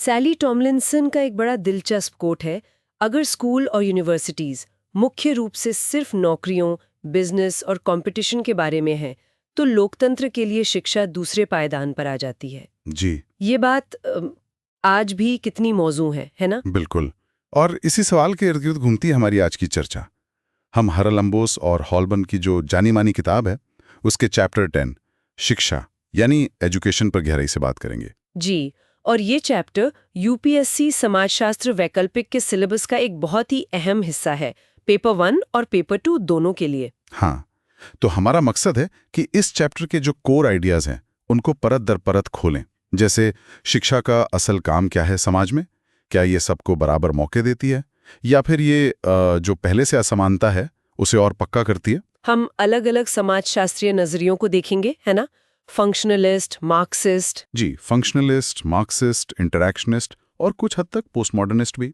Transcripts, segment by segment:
सैली Tomlinson का एक बड़ा दिलचस्प कोट है, अगर स्कूल और यूनिवर्सिटीज मुख्य रूप से सिर्फ नौकरियों, बिजनेस और कंपटीशन के बारे में है, तो लोकतंत्र के लिए शिक्षा दूसरे पायदान पर आ जाती है। जी ये बात आज भी कितनी मौजू है ना? बिल्कुल। और इसी सवाल के इर्द गिर्द घूमती है हमारी आज की चर्चा। हम हरलंबोस और हॉलबर्न की जो जानी मानी किताब है उसके चैप्टर 10 शिक्षा यानी एजुकेशन पर गहराई से बात करेंगे। जी, और ये चैप्टर यूपीएससी समाजशास्त्र वैकल्पिक के सिलेबस का एक बहुत ही अहम हिस्सा है, पेपर 1 और पेपर 2 दोनों के लिए। हाँ, तो हमारा मकसद है कि इस चैप्टर के जो कोर आइडियाज हैं उनको परत दर परत खोलें। जैसे शिक्षा का असल काम क्या है समाज में, क्या ये सबको बराबर मौके देती है, या फिर ये जो पहले से असमानता है उसे और पक्का करती है। हम अलग अलग समाजशास्त्रीय नजरियों को देखेंगे, है ना? Functionalist, Marxist. जी, फंक्शनलिस्ट, मार्क्सिस्ट, इंटरैक्शनिस्ट और कुछ हद तक पोस्टमॉडर्निस्ट भी।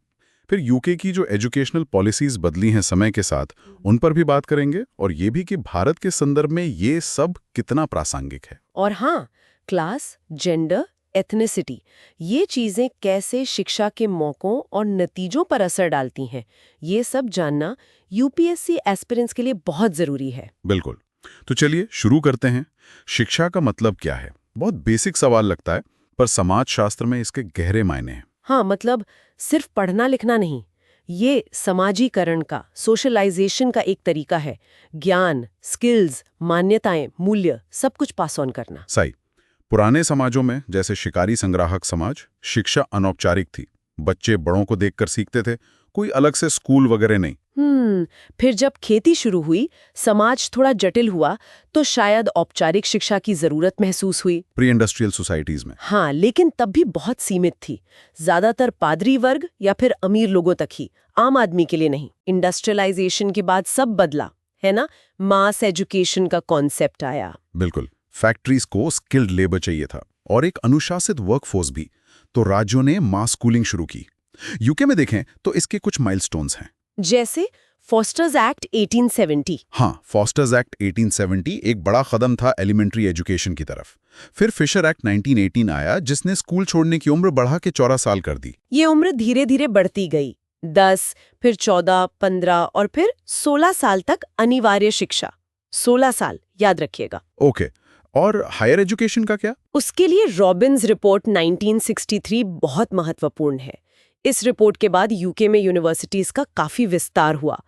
फिर यूके की जो एजुकेशनल पॉलिसीज बदली हैं समय के साथ, उन पर भी बात करेंगे, और ये भी कि भारत के संदर्भ में ये सब कितना प्रासंगिक है। और हाँ, क्लास, जेंडर, एथनिसिटी, ये चीजें कैसे शिक्षा के मौकों और नतीजों पर असर डालती हैं, ये सब जानना यूपीएससी एस्पिरेंट्स के लिए बहुत जरूरी है। बिल्कुल। तो चलिए शुरू करते हैं। शिक्षा का मतलब क्या है? बहुत बेसिक सवाल लगता है, पर समाजशास्त्र में इसके गहरे मायने हैं। हाँ, मतलब सिर्फ पढ़ना लिखना नहीं, ये समाजीकरण का, सोशलाइजेशन का एक तरीका है। ज्ञान, स्किल्स, मान्यताएं, मूल्य, सब कुछ पास ऑन करना। सही। पुराने समाजों में, जैसे शिकारी संग्राहक समाज, शिक्षा अनौपचारिक थी। बच्चे बड़ों को देखकर सीखते थे, कोई अलग से स्कूल वगैरह नहीं। फिर जब खेती शुरू हुई, समाज थोड़ा जटिल हुआ, तो शायद औपचारिक शिक्षा की जरूरत महसूस हुई। प्री इंडस्ट्रियल सोसाइटीज में। हाँ, लेकिन तब भी बहुत सीमित थी। ज्यादातर पादरी वर्ग या फिर अमीर लोगों तक ही, आम आदमी के लिए नहीं। इंडस्ट्रियलाइजेशन के बाद सब बदला, है ना? मास एजुकेशन का कॉन्सेप्ट आया। बिल्कुल। फैक्ट्रीज को स्किल्ड लेबर चाहिए था, और एक अनुशासित वर्कफोर्स भी। तो राज्यों ने मास स्कूलिंग शुरू की। यूके में देखें तो इसके कुछ माइलस्टोन्स हैं। जैसे फॉस्टर्स एक्ट 1870। हाँ, फॉस्टर्स एक्ट 1870 एक बड़ा कदम था एलिमेंट्री एजुकेशन की तरफ। फिर फिशर एक्ट 1918 आया, जिसने स्कूल छोड़ने की उम्र बढ़ा के 14 साल कर दी। ये उम्र धीरे धीरे बढ़ती गई, 10, फिर 14, 15 और फिर 16 साल तक अनिवार्य शिक्षा। 16 साल, याद रखिएगा। ओके। और हायर एजुकेशन का क्या? उसके लिए रॉबिन्स रिपोर्ट 1963 बहुत महत्वपूर्ण है। इस रिपोर्ट के बाद यूके में यूनिवर्सिटीज का काफी विस्तार हुआ,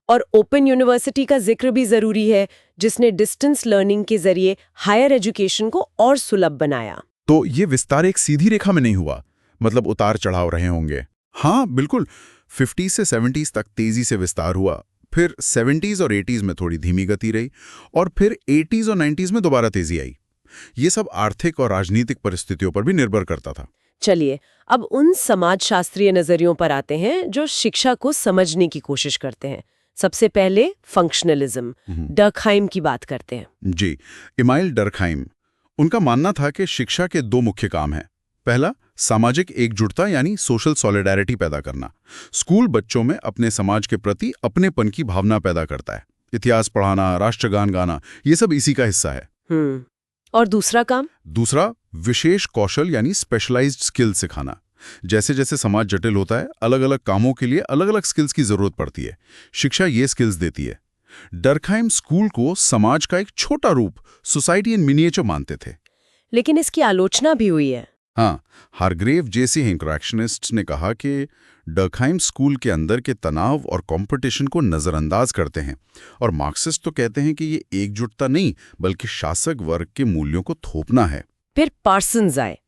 और ओपन यूनिवर्सिटी का जिक्र भी जरूरी है, जिसने डिस्टेंस लर्निंग के जरिए हायर एजुकेशन को और सुलभ बनाया। तो ये विस्तार एक सीधी रेखा में नहीं हुआ, मतलब उतार चढ़ाव रहे होंगे। हाँ बिल्कुल, 50 से 70s तक तेजी से विस्तार हुआ, फिर 70s और 80s में थोड़ी धीमी गति रही, और फिर 80s और 90s में दोबारा तेजी आई। ये सब आर्थिक और राजनीतिक परिस्थितियों पर भी निर्भर करता था। चलिए, अब उन समाजशास्त्रीय नजरियों पर आते हैं जो शिक्षा को समझने की कोशिश करते हैं। सबसे पहले फंक्शनलिज्म, डर्कहाइम की बात करते हैं। जी, इमाइल डर्कहाइम। उनका मानना था कि शिक्षा के दो मुख्य काम हैं। पहला, सामाजिक एकजुटता यानी सोशल सॉलिडारिटी पैदा करना। स्कूल बच्चों में अपने समाज के प्रति अपनेपन की भावना पैदा करता है। इतिहास पढ़ाना, राष्ट्रगान गाना, ये सब इसी का हिस्सा है। और दूसरा काम? दूसरा, विशेष कौशल यानी स्पेशलाइज्ड स्किल्स सिखाना। जैसे जैसे समाज जटिल होता है, अलग अलग कामों के लिए अलग अलग स्किल्स की जरूरत पड़ती है। शिक्षा ये स्किल्स देती है। डर्कहाइम स्कूल को समाज का एक छोटा रूप, सोसाइटी इन मिनिएचर मानते थे। लेकिन इसकी आलोचना भी हुई है। हाँ, हारग्रेव जैसे इंटरैक्शनिस्ट्स ने कहा कि डर्कहाइम स्कूल के अंदर के तनाव और कंपटीशन को नजरअंदाज करते हैं, और मार्क्सिस्ट तो कहते हैं कि ये एकजुटता नहीं बल्कि शासक वर्ग के मूल्यों को थोपना है। फिर पार्सन्स आए,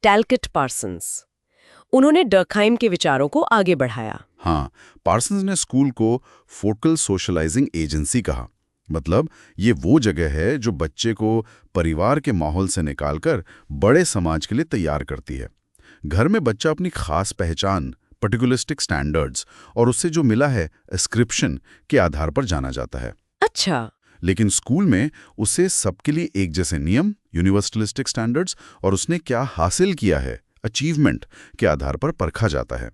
टैलकेट पार्सन्स। उन्होंने डर्कहाइम के विचारों को आगे बढ़ाया। हाँ, पार्सन्स ने स्कूल को फोकल सोशलाइजिंग एजेंसी कहा। मतलब ये वो जगह है जो बच्चे को परिवार के माहौल से निकालकर बड़े समाज के लिए तैयार करती है। घर में बच्चा अपनी खास पहचान, पर्टिकुलरिस्टिक स्टैंडर्ड्स और उससे जो मिला है एस्क्रिप्शन के आधार पर जाना जाता है। अच्छा। लेकिन स्कूल में उसे सबके लिए एक जैसे नियम, यूनिवर्सलिस्टिक स्टैंडर्ड्स और उसने क्या हासिल किया है, अचीवमेंट के आधार पर परखा जाता है।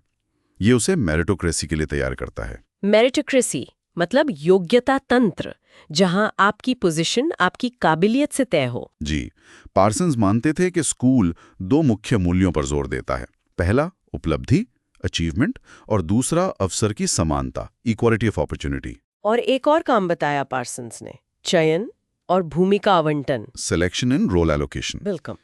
ये उसे मेरिटोक्रेसी के लिए तैयार करता है। मेरिटोक्रेसी मतलब योग्यता तंत्र, जहां आपकी पोजीशन आपकी काबिलियत से तय हो। जी, पार्सन्स मानते थे कि स्कूल दो मुख्य मूल्यों पर जोर देता है। पहला उपलब्धि, अचीवमेंट, और दूसरा अवसर की समानता, इक्वालिटी ऑफ अपॉर्चुनिटी। और एक और काम बताया पार्सन्स ने, चयन और भूमिका आवंटन, सिलेक्शन इन रोल एलोकेशन। बिल्कुल।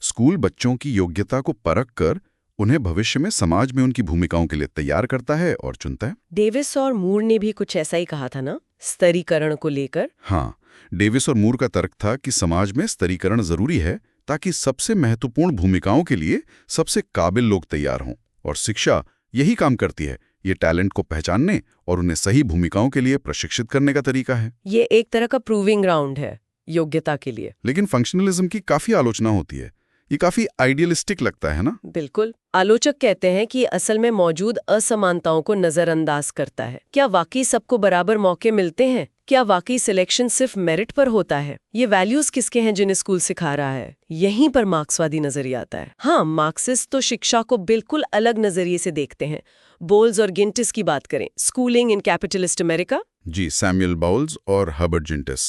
स्कूल बच्चों की योग्यता को परख कर उन्हें भविष्य में समाज में उनकी भूमिकाओं के लिए तैयार करता है और चुनता है। डेविस और मूर ने भी कुछ ऐसा ही कहा था ना, स्तरीकरण को लेकर। हाँ, डेविस और मूर का तर्क था कि समाज में स्तरीकरण जरूरी है ताकि सबसे महत्वपूर्ण भूमिकाओं के लिए सबसे काबिल लोग तैयार हों, और शिक्षा यही काम करती है। ये टैलेंट को पहचानने और उन्हें सही भूमिकाओं के लिए प्रशिक्षित करने का तरीका है। ये एक तरह का प्रूविंग ग्राउंड है योग्यता के लिए। लेकिन फंक्शनलिज्म की काफी आलोचना होती है। ये काफी आइडियलिस्टिक लगता है ना? बिल्कुल। आलोचक कहते हैं कि असल में मौजूद असमानताओं को नजरअंदाज करता है। क्या वाकई सबको बराबर मौके मिलते हैं? क्या वाकई सिलेक्शन सिर्फ मेरिट पर होता है? ये वैल्यूज किसके हैं जिन्हें स्कूल सिखा रहा है? यहीं पर मार्क्सवादी नजरिया आता है। हाँ, मार्क्सिस्ट तो शिक्षा को बिल्कुल अलग नजरिए से देखते हैं। बोल्स और गिंटिस की बात करें, स्कूलिंग इन कैपिटलिस्ट अमेरिका। जी, सैमुअल बोल्स और हर्बर्ट जिंटिस।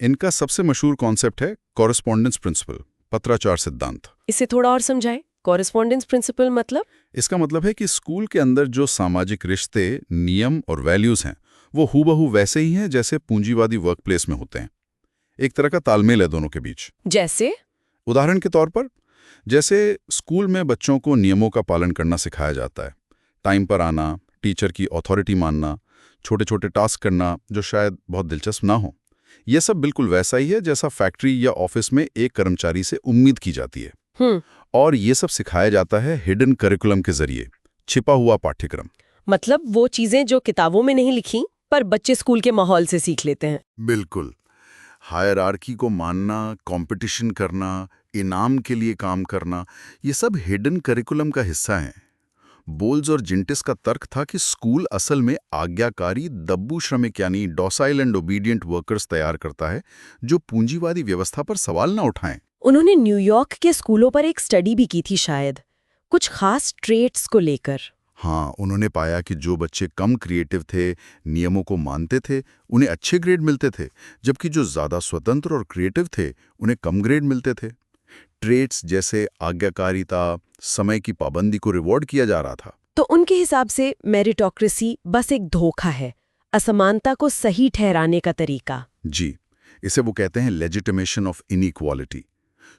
इनका सबसे मशहूर कॉन्सेप्ट है कॉरेस्पॉन्डेंस प्रिंसिपल, पत्राचार सिद्धांत। इसे थोड़ा और समझाएं। कॉरेस्पॉन्डेंस प्रिंसिपल मतलब? इसका मतलब है कि स्कूल के अंदर जो सामाजिक रिश्ते, नियम और वैल्यूज हैं, वो हूबहू वैसे ही हैं जैसे पूंजीवादी वर्कप्लेस में होते हैं। एक तरह का तालमेल है दोनों के बीच। जैसे? उदाहरण के तौर पर, जैसे स्कूल में बच्चों को नियमों का पालन करना सिखाया जाता है। टाइम पर आना, टीचर की अथॉरिटी मानना, छोटे छोटे टास्क करना जो शायद बहुत दिलचस्प ना हो। यह सब बिल्कुल वैसा ही है जैसा फैक्ट्री या ऑफिस में एक कर्मचारी से उम्मीद की जाती है। और ये सब सिखाया जाता है हिडन करिकुलम के जरिए, छिपा हुआ पाठ्यक्रम। मतलब वो चीजें जो किताबों में नहीं लिखी पर बच्चे स्कूल के माहौल से सीख लेते हैं। बिल्कुल। हायरार्की को मानना, कंपटीशन करना, इनाम के लिए काम करना, ये सब हिडन करिकुलम का हिस्सा है। बोल्स और जिंटिस का तर्क था कि स्कूल असल में आज्ञाकारी दब्बू श्रमिक यानी डॉसाइल एंड ओबीडियंट वर्कर्स तैयार करता है जो पूंजीवादी व्यवस्था पर सवाल न उठाएं। उन्होंने न्यूयॉर्क के स्कूलों पर एक स्टडी भी की थी शायद, कुछ खास ट्रेट्स को लेकर। हाँ, उन्होंने पाया कि जो बच्चे कम क्रिएटिव थे, नियमों को मानते थे, उन्हें अच्छे ग्रेड मिलते थे, जबकि जो ज्यादा स्वतंत्र और क्रिएटिव थे, उन्हें कम ग्रेड मिलते थे। ट्रेट्स जैसे आज्ञाकारिता, समय की पाबंदी को रिवॉर्ड किया जा रहा था। तो उनके हिसाब से मेरिटोक्रेसी बस एक धोखा है, असमानता को सही ठहराने का तरीका। जी, इसे वो कहते हैं लेजिटिमेशन ऑफ इनइक्वालिटी।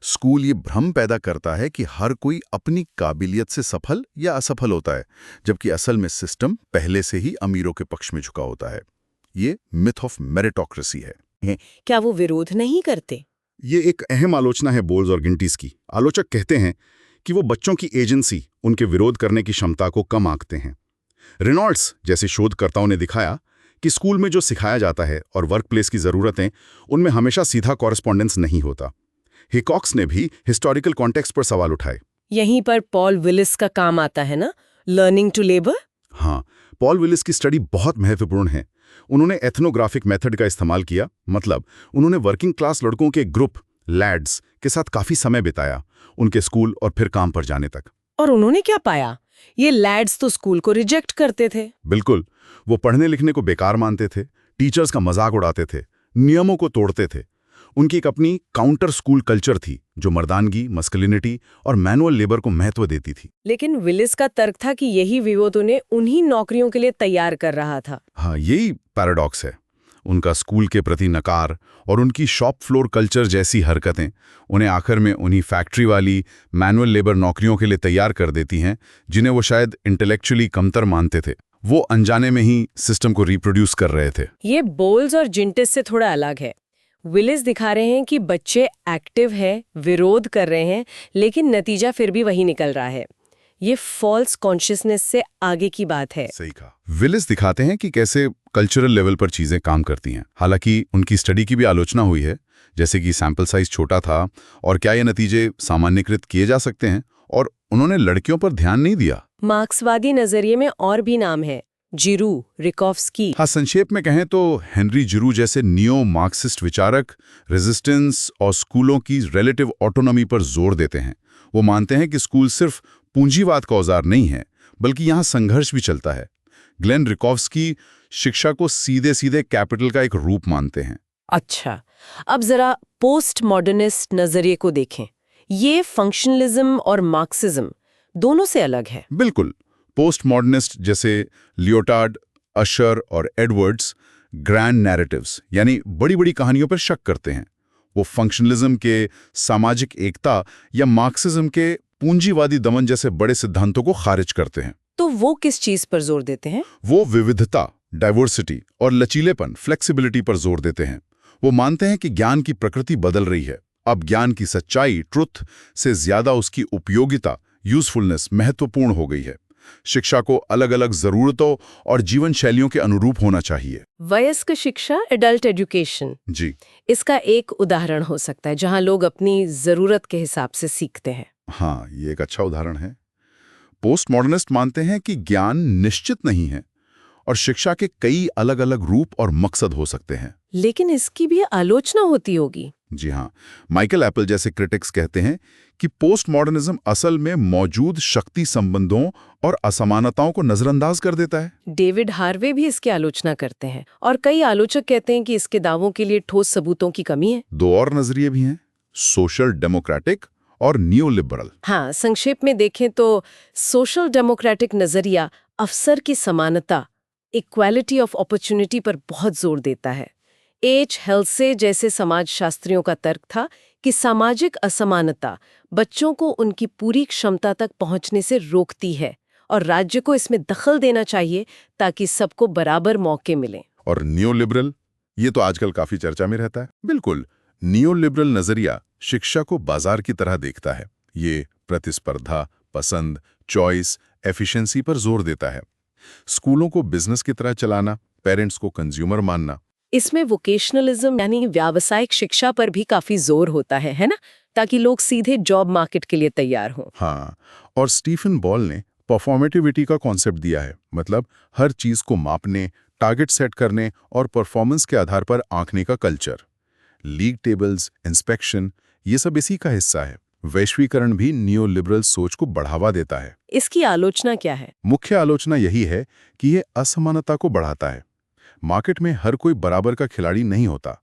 स्कूल ये भ्रम पैदा करता है कि हर कोई अपनी काबिलियत से सफल या असफल होता है, जबकि असल में सिस्टम पहले से ही अमीरों के पक्ष में झुका होता है। ये मिथ ऑफ मेरिटोक्रेसी है। क्या वो विरोध नहीं करते? ये एक अहम आलोचना है बोल्स और गिंटिस की। आलोचक कहते हैं कि वो बच्चों की एजेंसी, उनके विरोध करने की क्षमता को कम आंकते हैं। रेनॉल्ड्स जैसे शोधकर्ताओं ने दिखाया कि स्कूल में जो सिखाया जाता है और वर्कप्लेस की ज़रूरतें, उनमें हमेशा सीधा कॉरेस्पॉन्डेंस नहीं होता। हिकॉक्स ने भी हिस्टोरिकल कॉन्टेक्स्ट पर सवाल उठाए। यहीं पर पॉल विलिस का काम आता है ना, लर्निंग टू लेबर। हाँ, पॉल विलिस की स्टडी बहुत महत्वपूर्ण है। उन्होंने एथनोग्राफिक मेथड का इस्तेमाल किया, मतलब उन्होंने वर्किंग क्लास लड़कों के ग्रुप लैड्स के साथ काफी समय बिताया, उनके स्कूल और फिर काम पर जाने तक। और उन्होंने क्या पाया? ये लैड्स तो स्कूल को रिजेक्ट करते थे। बिल्कुल, वो पढ़ने लिखने को बेकार मानते थे, टीचर्स का मजाक उड़ाते थे, नियमों को तोड़ते थे। उनकी एक अपनी काउंटर स्कूल कल्चर थी जो मर्दानगी, मस्कुलिनिटी और मैनुअल लेबर को महत्व देती थी। लेकिन विलिस का तर्क था कि यही विरोध उन्हें उन्हीं नौकरियों के लिए तैयार कर रहा था। हाँ, यही पैराडॉक्स है। उनका स्कूल के प्रति नकार और उनकी शॉप फ्लोर कल्चर जैसी हरकतें उन्हें आखिर में उन्हीं फैक्ट्री वाली मैनुअल लेबर नौकरियों के लिए तैयार कर देती हैं जिन्हें वो शायद इंटेलेक्चुअली कमतर मानते थे। वो अनजाने में ही सिस्टम को रिप्रोड्यूस कर रहे थे। ये बोल्स और जिंटिस से थोड़ा अलग है। विलिस दिखा रहे हैं कि बच्चे एक्टिव हैं, विरोध कर रहे हैं, लेकिन नतीजा फिर भी वही निकल रहा है। ये फॉल्स कॉन्शियसनेस से आगे की बात है। सही कहा। विलिस दिखाते हैं कि कैसे कल्चरल लेवल पर चीजें काम करती हैं। हालांकि उनकी स्टडी की भी आलोचना हुई है, जैसे कि सैंपल साइज छोटा था और क्या ये नतीजे सामान्यकृत किए जा सकते हैं, और उन्होंने लड़कियों पर ध्यान नहीं दिया। मार्क्सवादी नजरिए में और भी नाम है, जिरू, रिकोव्स्की। हाँ, संक्षेप में कहें तो हेनरी जिरू जैसे नियो मार्क्सिस्ट विचारक रेजिस्टेंस और स्कूलों की रिलेटिव ऑटोनॉमी पर जोर देते हैं। वो मानते हैं कि स्कूल सिर्फ पूंजीवाद का औजार नहीं है, बल्कि यहाँ संघर्ष भी चलता है। ग्लेन रिकोव्स्की शिक्षा को सीधे सीधे कैपिटल का एक रूप मानते हैं। अच्छा, अब जरा पोस्ट मॉडर्निस्ट नजरिए को देखें। ये फंक्शनलिज्म और मार्क्सिज्म दोनों से अलग है। बिल्कुल। पोस्ट मॉडर्निस्ट जैसे लियोटार्ड, अशर और एडवर्ड्स ग्रैंड नैरेटिव्स यानी बड़ी बड़ी कहानियों पर शक करते हैं। वो फंक्शनलिज्म के, सामाजिक एकता या मार्क्सिज्म के पूंजीवादी दमन जैसे बड़े सिद्धांतों को खारिज करते हैं। तो वो किस चीज पर जोर देते हैं? वो विविधता, डाइवर्सिटी और लचीलेपन, फ्लेक्सिबिलिटी पर जोर देते हैं। वो मानते हैं कि ज्ञान की प्रकृति बदल रही है। अब ज्ञान की सच्चाई, ट्रुथ से ज्यादा उसकी उपयोगिता, यूजफुलनेस महत्वपूर्ण हो गई है। शिक्षा को अलग अलग जरूरतों और जीवन शैलियों के अनुरूप होना चाहिए। वयस्क शिक्षा, एडल्ट एजुकेशन, जी इसका एक उदाहरण हो सकता है जहां लोग अपनी जरूरत के हिसाब से सीखते हैं। हाँ, ये एक अच्छा उदाहरण है। पोस्ट मॉडर्निस्ट मानते हैं कि ज्ञान निश्चित नहीं है और शिक्षा के कई अलग अलग रूप और मकसद हो सकते हैं। लेकिन इसकी भी आलोचना होती होगी। जी हाँ, माइकल एप्पल जैसे क्रिटिक्स कहते हैं कि पोस्ट मॉडर्निज्म असल में मौजूद शक्ति संबंधों और असमानताओं को नजरअंदाज कर देता है। डेविड हार्वे भी इसकी आलोचना करते हैं और कई आलोचक कहते हैं कि इसके दावों के लिए ठोस सबूतों की कमी है। दो और नजरिए भी हैं, सोशल डेमोक्रेटिक और नियो लिबरल। हाँ, संक्षेप में देखें तो सोशल डेमोक्रेटिक नजरिया अवसर की समानता, इक्वालिटी ऑफ अपॉर्चुनिटी पर बहुत जोर देता है। एच हेल्से जैसे समाजशास्त्रियों का तर्क था कि सामाजिक असमानता बच्चों को उनकी पूरी क्षमता तक पहुंचने से रोकती है और राज्य को इसमें दखल देना चाहिए ताकि सबको बराबर मौके मिलें। और नियो लिबरल, ये तो आजकल काफी चर्चा में रहता है। बिल्कुल, नियो लिबरल नजरिया शिक्षा को बाजार की तरह देखता है। ये प्रतिस्पर्धा, पसंद, चॉइस, एफिशिएंसी पर जोर देता है। स्कूलों को बिजनेस की तरह चलाना, पेरेंट्स को कंज्यूमर मानना। इसमें वोकेशनलिज्म यानी व्यावसायिक शिक्षा पर भी काफी जोर होता है ना, ताकि लोग सीधे जॉब मार्केट के लिए तैयार हों। हाँ, और स्टीफन बॉल ने परफॉर्मेटिविटी का कॉन्सेप्ट दिया है, मतलब हर चीज को मापने, टारगेट सेट करने और परफॉर्मेंस के आधार पर आंकने का कल्चर। लीग टेबल्स, इंस्पेक्शन, ये सब इसी का हिस्सा है। वैश्वीकरण भी नियो लिबरल सोच को बढ़ावा देता है। इसकी आलोचना क्या है? मुख्य आलोचना यही है कि ये असमानता को बढ़ाता है। मार्केट में हर कोई बराबर का खिलाड़ी नहीं होता।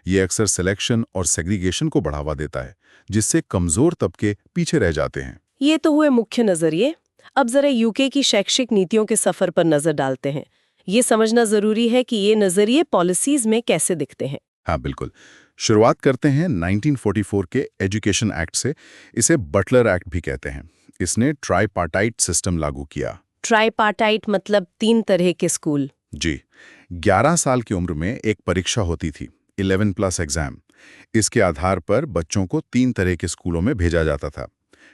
ये अक्सर सिलेक्शन और सेग्रीगेशन को बढ़ावा देता है, जिससे कमजोर तबके पीछे रह जाते हैं। ये तो हुए मुख्य नजरिए। अब जरा यूके की शैक्षिक नीतियों के सफर पर नजर डालते हैं। ये समझना जरूरी है कि ये नजरिए पॉलिसीज में कैसे दिखते हैं। हाँ बिल्कुल। शुरुआत करते हैं 1944 के एजुकेशन एक्ट से। इसे बटलर एक्ट भी कहते हैं। इसने ट्राईपार्टाइट सिस्टम लागू किया। ट्राईपार्टाइट मतलब 3 तरह के स्कूल। जी, 11 साल की उम्र में एक परीक्षा होती थी, 11+ एग्जाम। इसके आधार पर बच्चों को 3 तरह के स्कूलों में भेजा जाता था।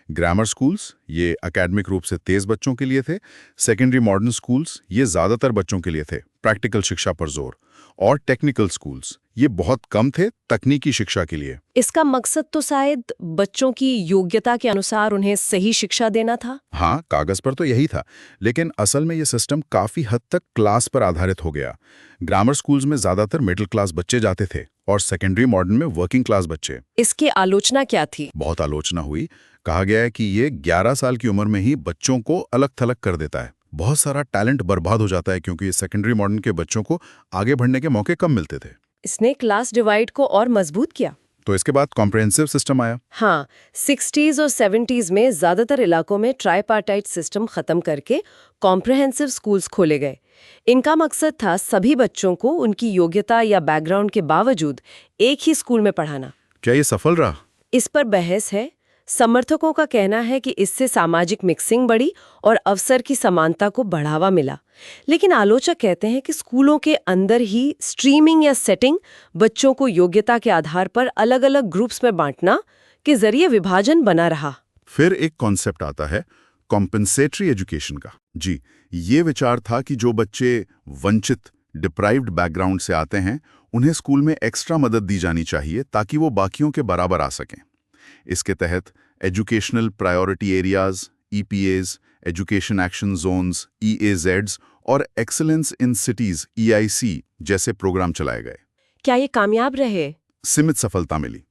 ग्रामर स्कूल्स, ये एकेडमिक रूप से तेज बच्चों के लिए थे। सेकेंडरी मॉडर्न स्कूल्स, ये ज्यादातर बच्चों के लिए थे, प्रैक्टिकल शिक्षा पर जोर। और टेक्निकल स्कूल्स, ये बहुत कम थे, तकनीकी शिक्षा के लिए। इसका मकसद तो शायद बच्चों की योग्यता के अनुसार उन्हें सही शिक्षा देना था। हाँ, कागज पर तो यही था, लेकिन असल में ये सिस्टम काफी हद तक क्लास पर आधारित हो गया। ग्रामर स्कूल्स में ज्यादातर मिडिल क्लास बच्चे जाते थे और सेकेंडरी मॉडर्न में वर्किंग क्लास बच्चे। इसकी आलोचना क्या थी? बहुत आलोचना हुई। कहा गया है कि ये 11 साल की उम्र में ही बच्चों को अलग थलग कर देता है। बहुत सारा टैलेंट बर्बाद हो जाता है क्योंकि सेकेंडरी मॉडर्न के बच्चों को आगे बढ़ने के मौके कम मिलते थे। इसने क्लास डिवाइड को और मजबूत किया। तो इसके बाद कॉम्प्रिहेंसिव सिस्टम आया। हाँ, 60s और 70s में ज्यादातर इलाकों में ट्राईपार्टाइट सिस्टम खत्म करके कॉम्प्रिहेंसिव स्कूल्स खोले गए। इनका मकसद था सभी बच्चों को उनकी योग्यता या बैकग्राउंड के बावजूद एक ही स्कूल में पढ़ाना। क्या ये सफल रहा? इस पर बहस है। समर्थकों का कहना है कि इससे सामाजिक मिक्सिंग बढ़ी और अवसर की समानता को बढ़ावा मिला। लेकिन आलोचक कहते हैं कि स्कूलों के अंदर ही स्ट्रीमिंग या सेटिंग, बच्चों को योग्यता के आधार पर अलग अलग ग्रुप्स में बांटना के जरिए विभाजन बना रहा। फिर एक कॉन्सेप्ट आता है कॉम्पेंसेटरी एजुकेशन का। जी, ये विचार था कि जो बच्चे वंचित, डिप्राइव्ड बैकग्राउंड से आते हैं, उन्हें स्कूल में एक्स्ट्रा मदद दी जानी चाहिए ताकि वो बाकियों के बराबर आ सकें। इसके तहत educational priority areas, EPAs, education action zones, EAZs और एक्सीलेंस इन सिटीज, EIC जैसे प्रोग्राम चलाए गए। क्या ये कामयाब रहे? सीमित सफलता मिली।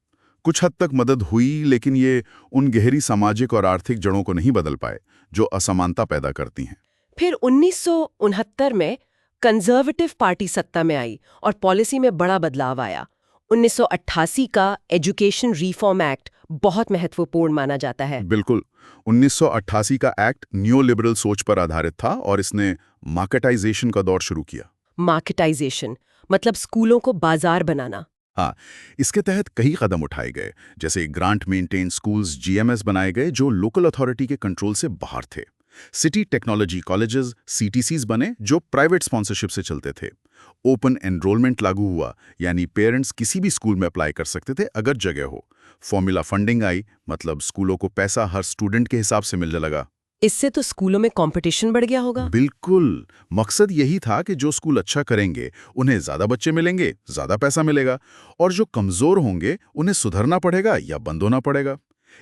कुछ हद तक मदद हुई, लेकिन ये उन गहरी सामाजिक और आर्थिक जड़ों को नहीं बदल पाए जो असमानता पैदा करती हैं। फिर 1969 में कंजर्वेटिव पार्टी सत्ता में आई और पॉलिसी में बड़ा बदलाव आया। 1988 का एजुकेशन रिफॉर्म एक्ट बहुत महत्वपूर्ण माना जाता है। बिल्कुल। 1988 का एक्ट न्यू लिबरल सोच पर आधारित था और इसने मार्केटाइजेशन का दौर शुरू किया। मार्केटाइजेशन मतलब स्कूलों को बाजार बनाना। हाँ, इसके तहत कई कदम उठाए गए, जैसे ग्रांट मेंटेन स्कूल्स जीएमएस बनाए गए जो लोकल अथॉरिटी के कंट्रोल से बाहर थे। सिटी टेक्नोलॉजी कॉलेजेस सीटीसीज बने जो प्राइवेट स्पॉन्सरशिप से चलते थे। ओपन एनरोलमेंट लागू हुआ, यानी पेरेंट्स किसी भी स्कूल में अप्लाई कर सकते थे अगर जगह हो। फॉर्मूला फंडिंग आई, मतलब स्कूलों को पैसा हर स्टूडेंट के हिसाब से मिलने लगा। इससे तो स्कूलों में कंपटीशन बढ़ गया होगा। बिल्कुल। मकसद यही था कि जो स्कूल अच्छा करेंगे उन्हें ज्यादा बच्चे मिलेंगे, ज्यादा पैसा मिलेगा, और जो कमजोर होंगे उन्हें सुधरना पड़ेगा या बंद होना पड़ेगा।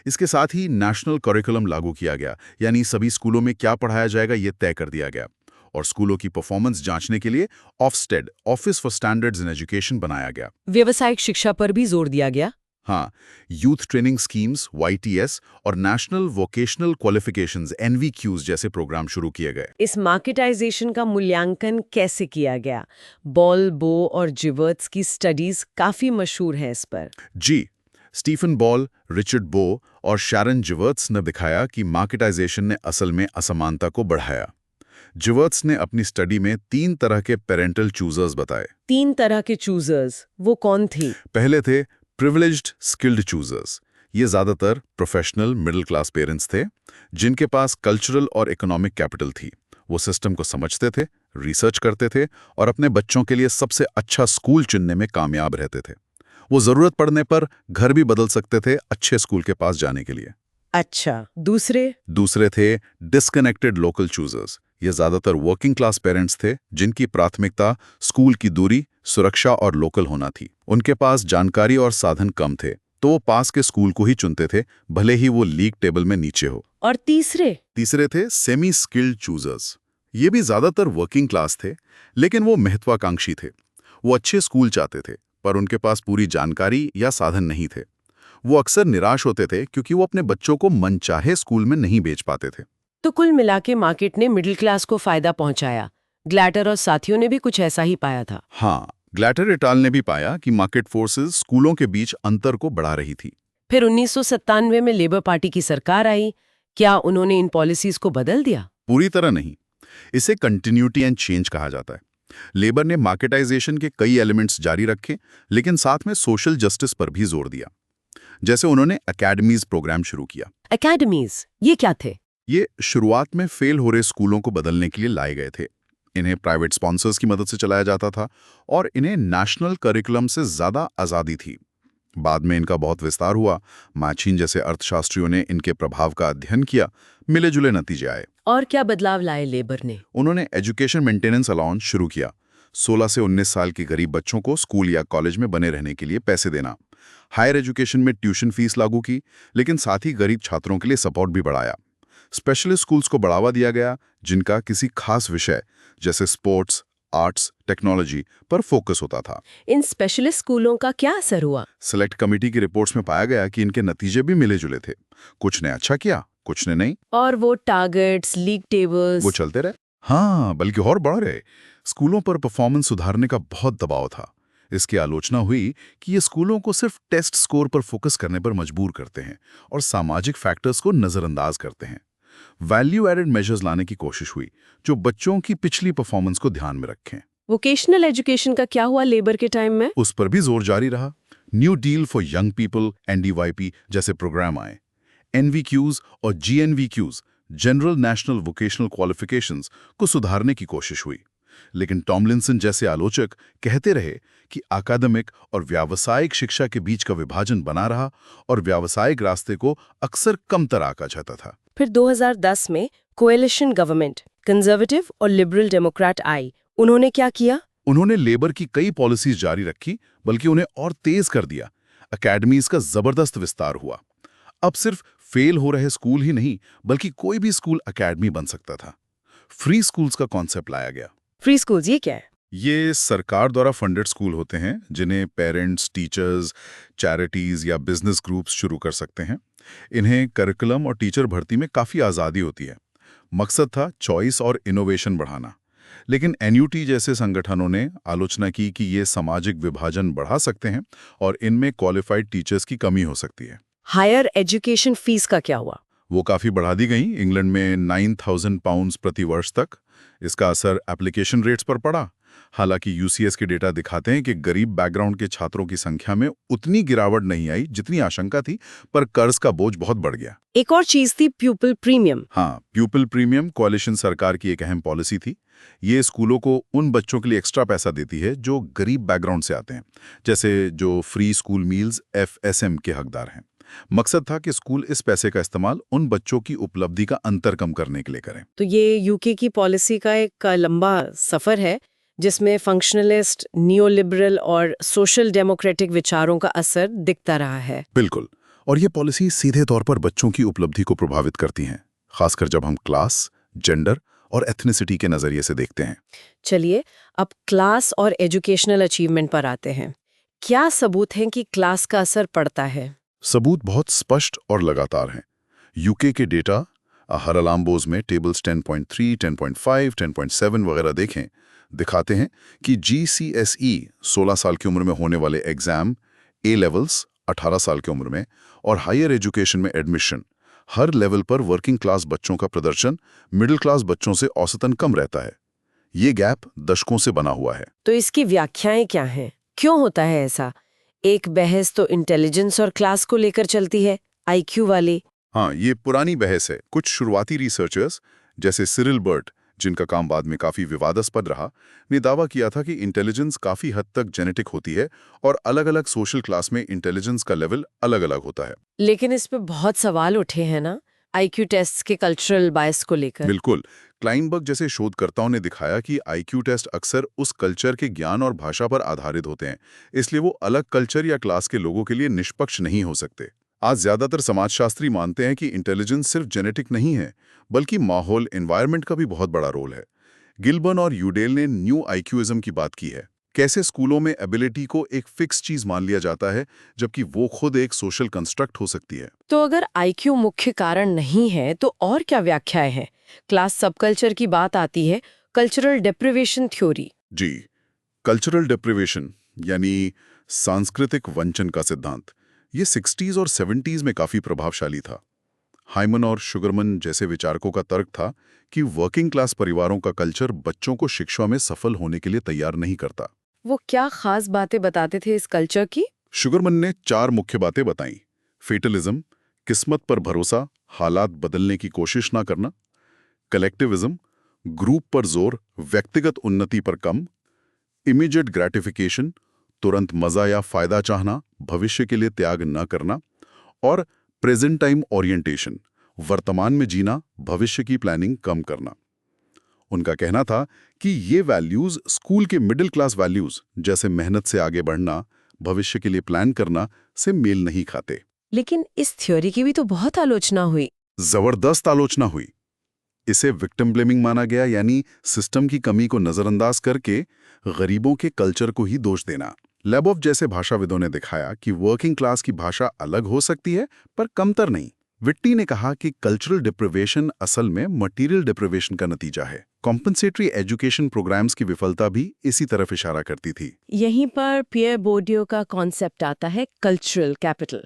इसके साथ ही नेशनल करिकुलम लागू किया गया, यानी सभी स्कूलों में क्या पढ़ाया जाएगा ये तय कर दिया गया। और स्कूलों की परफॉर्मेंस जांचने के लिए Ofsted, office for standards in education बनाया गया। व्यावसायिक शिक्षा पर भी जोर दिया गया। हाँ, यूथ ट्रेनिंग स्कीम्स YTS और नेशनल वोकेशनल क्वालिफिकेशंस NVQs जैसे प्रोग्राम शुरू किए गए। इस मार्केटाइजेशन का मूल्यांकन कैसे किया गया? बॉल, बो और जिवर्ट्स की स्टडीज काफी मशहूर है इस पर। जी, स्टीफन बॉल, रिचर्ड बो और शैरन जिवर्ट्स ने दिखाया कि मार्केटाइजेशन ने असल में असमानता को बढ़ाया। जिवर्ट्स ने अपनी स्टडी में 3 तरह के पेरेंटल चूजर्स बताए। 3 तरह के चूजर्स, वो कौन थी? पहले थे प्रिविलेज्ड स्किल्ड चूजर्स। ये ज्यादातर प्रोफेशनल मिडिल क्लास पेरेंट्स थे जिनके पास कल्चरल और इकोनॉमिक कैपिटल थी। वो सिस्टम को समझते थे, रिसर्च करते थे और अपने बच्चों के लिए सबसे अच्छा स्कूल चुनने में कामयाब रहते थे। वो जरूरत पड़ने पर घर भी बदल सकते थे अच्छे स्कूल के पास जाने के लिए। अच्छा, दूसरे थे डिस्कनेक्टेड लोकल चूजर्स। ये ज्यादातर वर्किंग क्लास पेरेंट्स थे जिनकी प्राथमिकता स्कूल की दूरी, सुरक्षा और लोकल होना थी। उनके पास जानकारी और साधन कम थे, तो वो पास के स्कूल को ही चुनते थे, भले ही वो लीग टेबल में नीचे हो। और तीसरे थे सेमी स्किल्ड चूजर्स। ये भी ज्यादातर वर्किंग क्लास थे, लेकिन वो महत्वाकांक्षी थे। वो अच्छे स्कूल चाहते थे, पर उनके पास पूरी जानकारी या साधन नहीं थे। वो अक्सर निराश होते थे क्योंकि वो अपने बच्चों को मनचाहे स्कूल में नहीं भेज पाते थे। तो कुल मिला के मार्केट ने मिडिल क्लास को फायदा पहुंचाया। ग्लैटर और साथियों ने भी कुछ ऐसा ही पाया था। हाँ, ग्लैटर एटाल ने भी पाया कि मार्केट फोर्सेस स्कूलों के बीच अंतर को बढ़ा रही थी। फिर 1997 में लेबर पार्टी की सरकार आई। क्या उन्होंने इन पॉलिसीज को बदल दिया? पूरी तरह नहीं। इसे कंटिन्यूटी एंड चेंज कहा जाता है। लेबर ने मार्केटाइजेशन के कई एलिमेंट्स जारी रखे, लेकिन साथ में सोशल जस्टिस पर भी जोर दिया। जैसे उन्होंने एकेडमीज प्रोग्राम शुरू किया। एकेडमीज, ये क्या थे? ये शुरुआत में फेल हो रहे स्कूलों को बदलने के लिए लाए गए थे। इन्हें प्राइवेट स्पॉन्सर्स की मदद से चलाया जाता था और इन्हें नेशनल करिकुलम से ज्यादा आज़ादी थी। बाद में इनका बहुत विस्तार हुआ। मैचिन जैसे अर्थशास्त्रियों ने इनके प्रभाव का अध्ययन किया, मिले जुले नतीजे आए। और क्या बदलाव लाए लेबर ने? उन्होंने एजुकेशन मेंटेनेंस अलाउंस शुरू किया। 16 से 19 साल के गरीब बच्चों को स्कूल या कॉलेज में बने रहने के लिए पैसे देना। हायर एजुकेशन में ट्यूशन फीस लागू की, लेकिन साथ ही गरीब छात्रों के लिए सपोर्ट भी बढ़ाया। स्पेशलिस्ट स्कूल्स को बढ़ावा दिया गया जिनका किसी खास विषय जैसे स्पोर्ट्स, आर्ट्स, टेक्नोलॉजी पर फोकस होता था। इन स्पेशलिस्ट स्कूलों का क्या असर हुआ? सेलेक्ट कमेटी की रिपोर्ट्स में पाया गया कि इनके नतीजे भी मिले जुले थे। कुछ ने अच्छा किया, कुछ ने नहीं। और वो टारगेट्स, लीग टेबल्स, वो चलते रहे। हाँ, बल्कि और बढ़ रहे। स्कूलों पर परफॉर्मेंस सुधारने का बहुत दबाव था। इसकी आलोचना हुई कि ये स्कूलों को सिर्फ टेस्ट स्कोर पर फोकस करने पर मजबूर करते हैं और सामाजिक फैक्टर्स को नजरअंदाज करते हैं। वैल्यू एडेड मेजर्स लाने की कोशिश हुई जो बच्चों की पिछली परफॉर्मेंस को ध्यान में रखें। वोकेशनल एजुकेशन का क्या हुआ लेबर के टाइम में? उस पर भी जोर जारी रहा। New deal for young people, NDYP जैसे प्रोग्राम आए। NVQs और GNVQs, general national vocational qualifications को सुधारने की कोशिश हुई। लेकिन टॉमलिंसन जैसे आलोचक कहते रहे कि अकादमिक और व्यावसायिक शिक्षा के बीच का विभाजन बना रहा और व्यावसायिक रास्ते को अक्सर कमतर आंका जाता था। फिर 2010 में कोएलिशन गवर्नमेंट, कंजर्वेटिव और लिबरल डेमोक्रेट आई। उन्होंने क्या किया? उन्होंने लेबर की कई पॉलिसीज जारी रखी, बल्कि उन्हें और तेज कर दिया। एकेडमीज का जबरदस्त विस्तार हुआ। अब सिर्फ फेल हो रहे स्कूल ही नहीं, बल्कि कोई भी स्कूल एकेडमी बन सकता था। फ्री स्कूल्स का कॉन्सेप्ट लाया गया। फ्री स्कूल्स ये क्या है? ये सरकार द्वारा फंडेड स्कूल होते हैं जिन्हें पेरेंट्स, टीचर्स, चैरिटीज या बिजनेस ग्रुप्स शुरू कर सकते हैं। इन्हें करिकुलम और टीचर भर्ती में काफ़ी आज़ादी होती है। मकसद था चॉइस और इनोवेशन बढ़ाना। लेकिन NUT जैसे संगठनों ने आलोचना की कि ये सामाजिक विभाजन बढ़ा सकते हैं और इनमें क्वालिफाइड टीचर्स की कमी हो सकती है। हायर एजुकेशन फीस का क्या हुआ? वो काफ़ी बढ़ा दी गई, इंग्लैंड में 9,000 पाउंड्स प्रति वर्ष तक। इसका असर एप्लीकेशन रेट्स पर पड़ा। हालांकि यूसीएस के डेटा दिखाते हैं कि गरीब बैकग्राउंड के छात्रों की संख्या में उतनी गिरावट नहीं आई जितनी आशंका थी, पर कर्ज का बोझ बहुत बढ़ गया। एक और चीज थी प्यूपिल प्रीमियम। हाँ, प्यूपिल प्रीमियम कोalition सरकार की एक अहम पॉलिसी थी। ये स्कूलों को उन बच्चों के लिए एक्स्ट्रा पैसा देती है जो गरीब बैकग्राउंड से आते हैं, जैसे जो फ्री स्कूल मील्स FSM के हकदार हैं। मकसद था कि स्कूल इस पैसे का इस्तेमाल उन बच्चों की उपलब्धि का अंतर कम करने के लिए करें। तो ये यूके की पॉलिसी का एक लंबा सफर है जिसमें फंक्शनलिस्ट, नियोलिबरल और सोशल डेमोक्रेटिक विचारों का असर दिखता रहा है। बिल्कुल, और ये पॉलिसी सीधे तौर पर बच्चों की उपलब्धि को प्रभावित करती हैं, खासकर जब हम क्लास, जेंडर और एथनिसिटी के नजरिए से देखते हैं। चलिए अब क्लास और एजुकेशनल अचीवमेंट पर आते हैं। क्या सबूत हैं कि क्लास का असर पड़ता है? सबूत बहुत स्पष्ट और लगातार हैं। यूके के डेटा हरलाम्बोज में टेबल्स 10.3, 10.5, 10.7 वगैरह देखें, दिखाते हैं कि GCSE 16 साल की उम्र में होने वाले एग्जाम, A लेवल्स 18 साल की उम्र में और हायर एजुकेशन में एडमिशन, हर लेवल पर वर्किंग क्लास बच्चों का प्रदर्शन मिडिल क्लास बच्चों से औसतन कम रहता है। ये गैप दशकों से बना हुआ है। तो इसकी व्याख्याएं क्या हैं? क्यों होता है ऐसा? एक बहस तो इंटेलिजेंस और क्लास को लेकर चलती है, IQ वाली। हाँ, ये पुरानी बहस है। कुछ शुरुआती रिसर्चर्स जैसे सिरिल बर्ट, जिनका काम बाद में काफी विवादास्पद रहा, ने दावा किया था कि इंटेलिजेंस काफी हद तक जेनेटिक होती है और अलग-अलग सोशल क्लास में इंटेलिजेंस का लेवल अलग-अलग होता है। लेकिन इस पे बहुत सवाल उठे हैं ना, IQ टेस्ट के कल्चरल बायस को लेकर। बिल्कुल, क्लाइनबर्ग जैसे शोधकर्ताओं ने दिखाया कि IQ टेस्ट अक्सर उस कल्चर के ज्ञान और भाषा पर आधारित होते हैं, इसलिए वो अलग कल्चर या क्लास के लोगों के लिए निष्पक्ष नहीं हो सकते। आज ज्यादातर समाजशास्त्री मानते हैं कि इंटेलिजेंस सिर्फ जेनेटिक नहीं है, बल्कि माहौल, एनवायरनमेंट का भी बहुत बड़ा रोल है। गिलबर्न और यूडेल ने न्यू IQism की बात की है। कैसे स्कूलों में एबिलिटी को एक फिक्स चीज मान लिया जाता है, जबकि वो खुद एक सोशल कंस्ट्रक्ट हो सकती है। तो अगर IQ मुख्य कारण नहीं है तो और क्या व्याख्याएं हैं? क्लास सबकल्चर की बात आती है, कल्चरल डेप्रिवेशन थ्योरी। जी, कल्चरल डेप्रिवेशन यानी सांस्कृतिक वंचन का सिद्धांत, ये 60s और 70s में काफी प्रभावशाली था। हाइमन और शुगरमन जैसे विचारकों का तर्क था कि वर्किंग क्लास परिवारों का कल्चर बच्चों को शिक्षा में सफल होने के लिए तैयार नहीं करता। वो क्या खास बातें बताते थे इस कल्चर की? शुगरमन ने 4 मुख्य बातें बताई। फेटलिज्म, किस्मत पर भरोसा, हालात बदलने की कोशिश ना करना। कलेक्टिविज्म, ग्रुप पर जोर, व्यक्तिगत उन्नति पर कम। इमीडिएट ग्रेटिफिकेशन, तुरंत मजा या फायदा चाहना, भविष्य के लिए त्याग न करना। और प्रेजेंट टाइम ओरिएंटेशन, वर्तमान में जीना, भविष्य की प्लानिंग कम करना। उनका कहना था कि ये वैल्यूज स्कूल के मिडिल क्लास वैल्यूज जैसे मेहनत से आगे बढ़ना, भविष्य के लिए प्लान करना से मेल नहीं खाते। लेकिन इस थ्योरी की भी तो बहुत आलोचना हुई। जबरदस्त आलोचना हुई। इसे विक्टिम ब्लेमिंग माना गया, यानी सिस्टम की कमी को नजरअंदाज करके गरीबों के कल्चर को ही दोष देना। लेबोव जैसे भाषाविदों ने दिखाया कि वर्किंग क्लास की भाषा अलग हो सकती है, पर कमतर नहीं। विट्टी ने कहा कि कल्चरल डिप्रिवेशन असल में मटेरियल डिप्रिवेशन का नतीजा है। कॉम्पनसेटरी एजुकेशन प्रोग्राम्स की विफलता भी इसी तरफ इशारा करती थी। यहीं पर पियर बोर्डियो का कॉन्सेप्ट आता है, कल्चरल कैपिटल।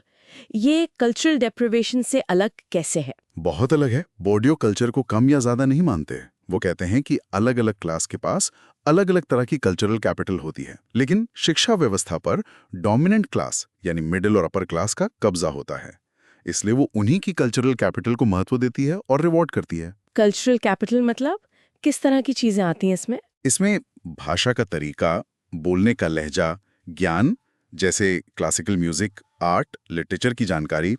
ये कल्चरल डेप्रिवेशन से अलग कैसे है? बहुत अलग है। बोर्डियो कल्चर को कम या ज्यादा नहीं मानते। वो कहते हैं कि अलग अलग क्लास के पास अलग अलग तरह की कल्चरल कैपिटल होती है, लेकिन शिक्षा व्यवस्था पर डोमिनेंट क्लास यानी मिडिल और अपर क्लास का कब्जा होता है। इसलिए वो उन्हीं की कल्चरल कैपिटल को महत्व देती है और रिवॉर्ड करती है। कल्चरल कैपिटल मतलब किस तरह की चीजें आती हैं इसमें? इसमें भाषा का तरीका, बोलने का लहजा, ज्ञान जैसे क्लासिकल म्यूजिक, आर्ट, लिटरेचर की जानकारी,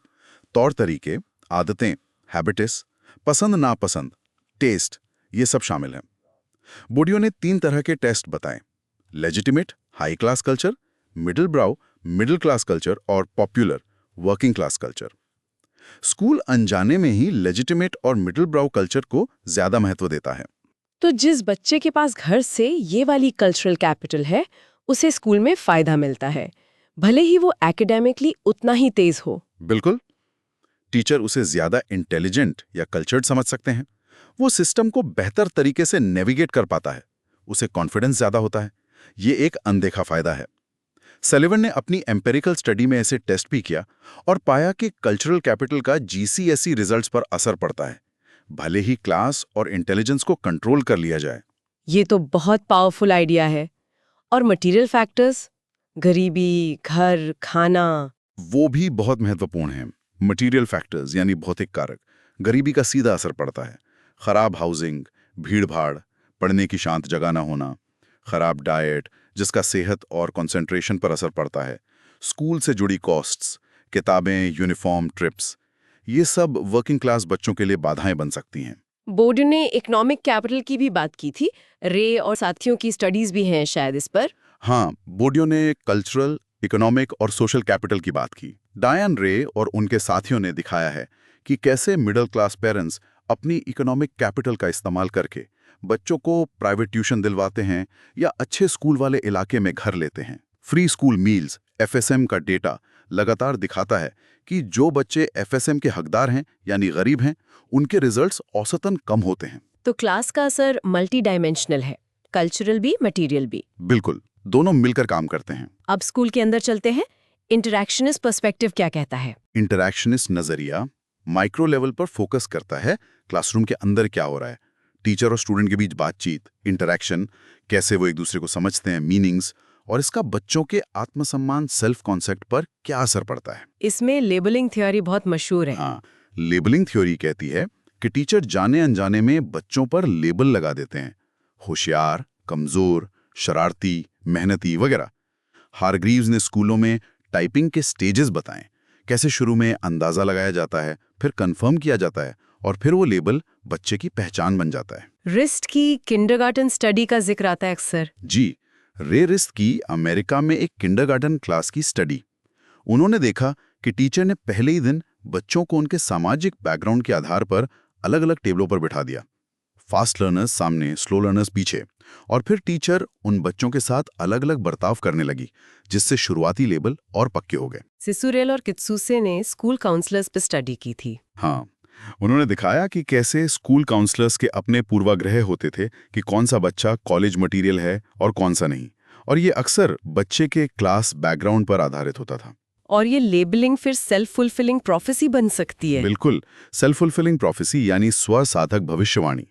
तौर तरीके, आदतें, हैबिट्स, पसंद नापसंद, टेस्ट, ये सब शामिल हैं। बोर्डियो ने 3 तरह के टेस्ट बताए: legitimate, high class culture, middle brow, middle class culture और popular, working class culture. School अनजाने में ही लेजिटिमेट और मिडिल ब्राउ कल्चर को ज्यादा महत्व देता है। तो जिस बच्चे के पास घर से ये वाली कल्चरल कैपिटल है, उसे स्कूल में फायदा मिलता है, भले ही वो एकेडमिकली उतना ही तेज हो। बिल्कुल, टीचर उसे ज्यादा इंटेलिजेंट या कल्चर्ड समझ सकते हैं। वो सिस्टम को बेहतर तरीके से नेविगेट कर पाता है, उसे कॉन्फिडेंस ज्यादा होता है। ये एक अनदेखा फायदा है। सलिवन ने अपनी एम्पेरिकल स्टडी में ऐसे टेस्ट भी किया और पाया कि कल्चरल कैपिटल का जीसीएसई रिजल्ट्स पर असर पड़ता है, भले ही क्लास और इंटेलिजेंस को कंट्रोल कर लिया जाए। ये तो बहुत पावरफुल आइडिया है। और मटेरियल फैक्टर्स, गरीबी, घर, खाना? वो भी बहुत महत्वपूर्ण है। मटेरियल फैक्टर्स यानी भौतिक कारक, गरीबी का सीधा असर पड़ता है। खराब हाउसिंग, भीड़-भाड़, पढ़ने की शांत जगह ना होना, खराब डाइट जिसका सेहत और कंसंट्रेशन पर असर पड़ता है, स्कूल से जुड़ी कॉस्ट्स, किताबें, यूनिफॉर्म, ट्रिप्स, ये सब वर्किंग क्लास बच्चों के लिए बाधाएं बन सकती हैं। बोर्ड ने इकोनॉमिक कैपिटल की भी बात की थी। रे और साथियों की स्टडीज भी हैं शायद इस पर। हाँ, बोर्डियो ने कल्चरल, इकोनॉमिक और सोशल कैपिटल की बात की। डायन रे और उनके साथियों ने दिखाया है कि कैसे मिडिल क्लास पेरेंट्स अपनी इकोनॉमिक कैपिटल का इस्तेमाल करके बच्चों को प्राइवेट ट्यूशन दिलवाते हैं या अच्छे स्कूल वाले इलाके में घर लेते हैं। फ्री स्कूल मील्स, एफएसएम का डेटा लगातार दिखाता है कि जो बच्चे एफएसएम के हकदार हैं यानी गरीब हैं, उनके रिजल्ट्स औसतन कम होते हैं। तो क्लास का असर मल्टी डायमेंशनल है, कल्चरल भी, मटेरियल भी। बिल्कुल, दोनों मिलकर काम करते हैं। अब स्कूल के अंदर चलते हैं। इंटरैक्शनिस्ट पर्सपेक्टिव क्या कहता है? इंटरैक्शनिस्ट नजरिया माइक्रो लेवल पर फोकस करता है, क्लासरूम के अंदर क्या हो रहा है, टीचर और स्टूडेंट के बीच बातचीत, इंटरैक्शन, कैसे वो एक दूसरे को समझते हैं, मीनिंग्स, और इसका बच्चों के आत्मसम्मान, सेल्फ कॉन्सेप्ट पर क्या असर पड़ता है। इसमें लेबलिंग थ्योरी बहुत मशहूर है। हाँ, लेबलिंग थ्योरी कहती है कि टीचर जाने अनजाने में बच्चों पर लेबल लगा देते हैं, होशियार, कमजोर, शरारती, मेहनती वगैरह। हारग्रीव्स ने स्कूलों में टाइपिंग के स्टेजेस बताएं, कैसे शुरू में अंदाजा लगाया जाता है, फिर कंफर्म किया जाता है और फिर वो लेबल बच्चे की पहचान बन जाता है। रिस्ट की किंडरगार्टन स्टडी का जिक्र आता है अक्सर। जी, रे रिस्ट की अमेरिका में एक किंडरगार्टन क्लास की स्टडी। उन्होंने देखा कि टीचर ने पहले ही दिन बच्चों को उनके सामाजिक बैकग्राउंड के आधार पर अलग अलग टेबलों पर बिठा दिया। फास्ट लर्नर्स सामने, स्लो लर्नर्स पीछे, और फिर टीचर उन बच्चों के साथ अलग अलग बर्ताव करने लगी, जिससे शुरुआती लेबल और पक्के हो गए। सिसुरेल और कित्सुसे ने स्कूल काउंसलर्स पर स्टडी की थी। हाँ, उन्होंने दिखाया कि कैसे स्कूल काउंसलर्स के अपने पूर्वाग्रह होते थे कि कौन सा बच्चा कॉलेज मटेरियल है और कौन सा नहीं, और ये अक्सर बच्चे के क्लास बैकग्राउंड पर आधारित होता था। और ये लेबलिंग फिर सेल्फ फुलफिलिंग प्रोफेसी बन सकती है। बिल्कुल, सेल्फ फुलफिलिंग प्रोफेसी यानी स्वसाधक भविष्यवाणी।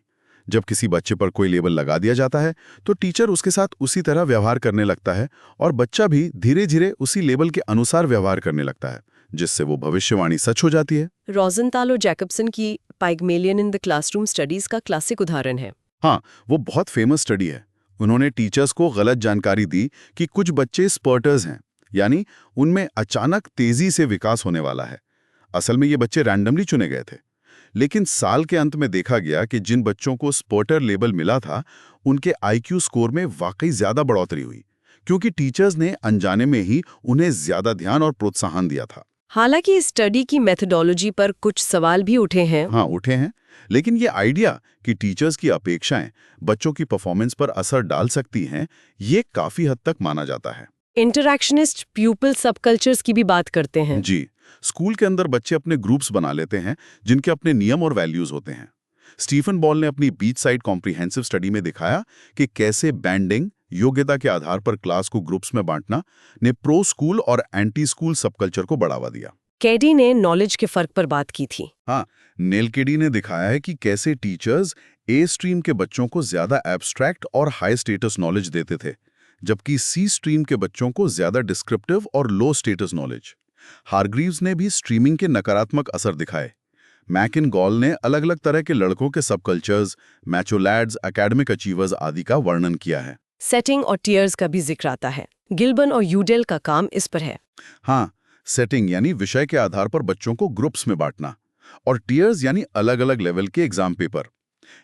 जब किसी बच्चे पर कोई लेबल लगा दिया जाता है तो टीचर उसके साथ उसी तरह व्यवहार करने लगता है और बच्चा भी धीरे धीरे उसी लेबल के अनुसार व्यवहार करने लगता है, जिससे वो भविष्यवाणी सच हो जाती है। रोजेंथाल और जैकबसन की पाइगमेलियन इन द क्लासरूम स्टडीज का क्लासिक उदाहरण है। हाँ, वो बहुत फेमस स्टडी है। उन्होंने टीचर्स को गलत जानकारी दी कि कुछ बच्चे स्पर्टर्स हैं, यानी उनमें अचानक तेजी से विकास होने वाला है। असल में ये बच्चे रैंडमली चुने गए थे। लेकिन साल के अंत में देखा गया कि जिन बच्चों को स्पर्टर लेबल मिला था, उनके आईक्यू स्कोर में वाकई ज्यादा बढ़ोतरी हुई, क्योंकि टीचर्स ने अनजाने में ही उन्हें ज्यादा ध्यान और प्रोत्साहन दिया था। हालांकि इस स्टडी की मेथोडोलॉजी पर कुछ सवाल भी उठे हैं। हाँ, उठे हैं, लेकिन ये आइडिया कि टीचर्स की अपेक्षाएं बच्चों की परफॉर्मेंस पर असर डाल सकती हैं, ये काफी हद तक माना जाता है। इंटरैक्शनिस्ट प्यूपिल सबकल्चर्स की भी बात करते हैं। जी, स्कूल के अंदर बच्चे अपने ग्रुप्स बना लेते हैं जिनके अपने नियम और वैल्यूज होते हैं। स्टीफन बॉल ने अपनी बीच साइड कॉम्प्रिहेंसिव स्टडी में दिखाया कि कैसे बैंडिंग, योग्यता के आधार पर क्लास को ग्रुप्स में बांटना ने प्रो स्कूल और एंटी स्कूल सबकल्चर को बढ़ावा दिया। केडी ने नॉलेज के फर्क पर बात की थी। हाँ, नेल केडी ने दिखाया है कि कैसे टीचर्स ए स्ट्रीम के बच्चों को ज्यादा एब्स्ट्रैक्ट और हाई स्टेटस नॉलेज देते थे, जबकि सी स्ट्रीम के बच्चों को ज्यादा डिस्क्रिप्टिव और लो स्टेटस नॉलेज। हारग्रीव्स ने भी स्ट्रीमिंग के नकारात्मक असर दिखाए। मैकिन-गॉल ने अलग अलग तरह के लड़कों के सबकल्चर्स, मैचो लैड्स, एकेडमिक अचीवर्स आदि का वर्णन किया है। सेटिंग और टीयर्स का भी जिक्र आता है। गिल्बन और यूडेल का काम इस पर है। हाँ, सेटिंग यानी विषय के आधार पर बच्चों को ग्रुप्स में बांटना, और टीयर्स यानी अलग अलग लेवल के एग्जाम पेपर।